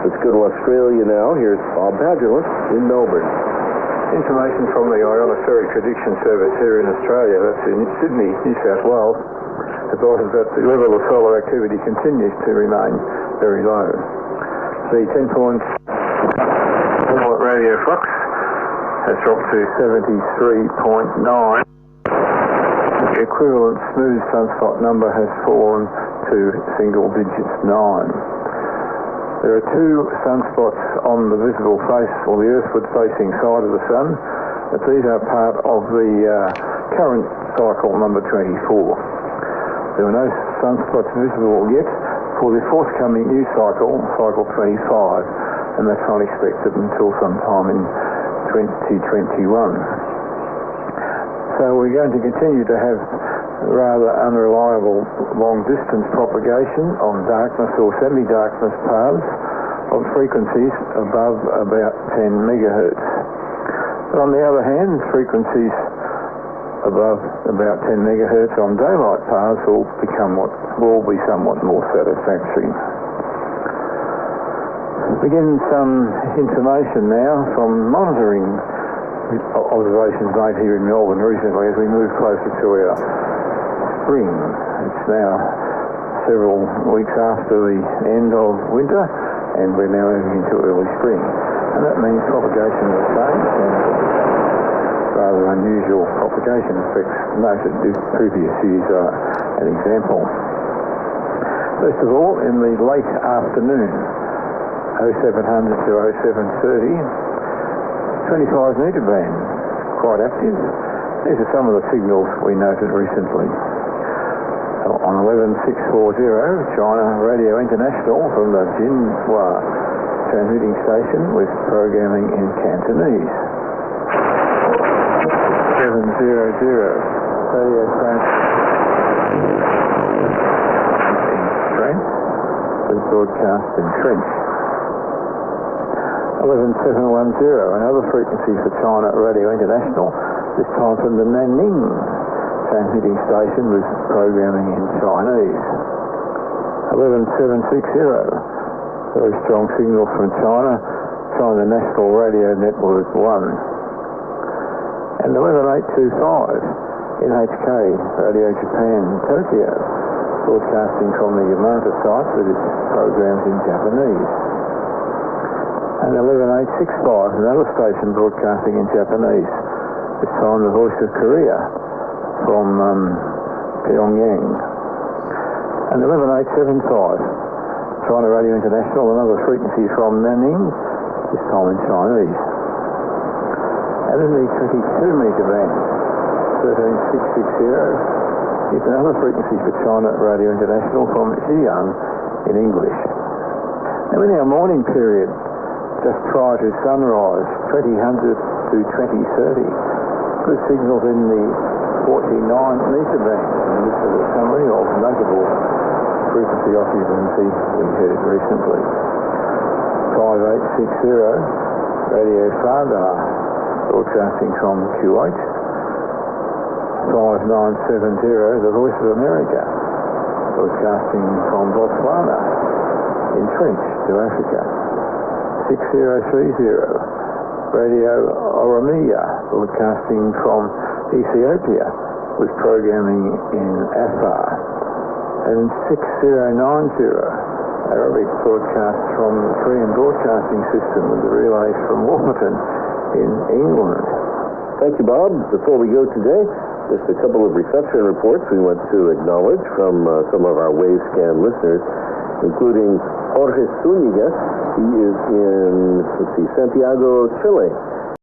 Let's go to Australia now. Here's Bob Badgerless in Melbourne. Information from the Ionospheric Prediction Service here in Australia, that's in Sydney, New South Wales, advises that the level of solar activity continues to remain very low. The 10-point radio flux has dropped to 73.9. The equivalent smooth sunspot number has fallen to single digits 9. There are two sunspots on the visible face, or the earthward-facing side of the sun, but these are part of the current cycle number 24. There are no sunspots visible yet for the forthcoming new cycle, cycle 25, and that's not expected until sometime in 2021. So we're going to continue to have rather unreliable long-distance propagation on darkness or semi-darkness paths on frequencies above about 10 megahertz. But on the other hand, frequencies above about 10 megahertz on daylight paths will be somewhat more satisfactory. Begin some information now from monitoring observations made here in Melbourne recently as we move closer to our spring. It's now several weeks after the end of winter, and we're now moving into early spring. And that means propagation will change, and rather unusual propagation effects noted in previous years are an example. First of all, in the late afternoon, 0700 to 0730, 25 metre band, quite active. These are some of the signals we noted recently. On 11640, China Radio International from the Jinhua transmitting station with programming in Cantonese. 700, radio in French, with broadcast in French. 11710, another frequency for China Radio International, this time from the Nanning transmitting station with programming in Chinese. 11760, very strong signal from China, China National Radio Network 1. And 11825, NHK Radio Japan Tokyo, broadcasting from the Yamata site with its programs in Japanese. And 11865, another station broadcasting in Japanese, this time the Voice of Korea from Pyongyang. And 11875, China Radio International, another frequency from Nanning, this time in Chinese. And in the 22 metre band, 13660, is another frequency for China Radio International from Xi'an in English. Now in our morning period, just prior to sunrise, 2000 to 2030. Good signals in the 49 metre band. And this is a summary of notable frequency occupancy we heard recently. 5860, Radio Fardar, broadcasting from Kuwait. 5970, The Voice of America, broadcasting from Botswana in French to Africa. 6030, Radio Oromia, broadcasting from Ethiopia with programming in Afar. And 6090, Arabic broadcast from the Korean Broadcasting System with the relays from Warburton in England. Thank you, Bob. Before we go today, just a couple of reception reports we want to acknowledge from some of our Wavescan listeners, including Jorge Zúñiga. He is in, Santiago, Chile.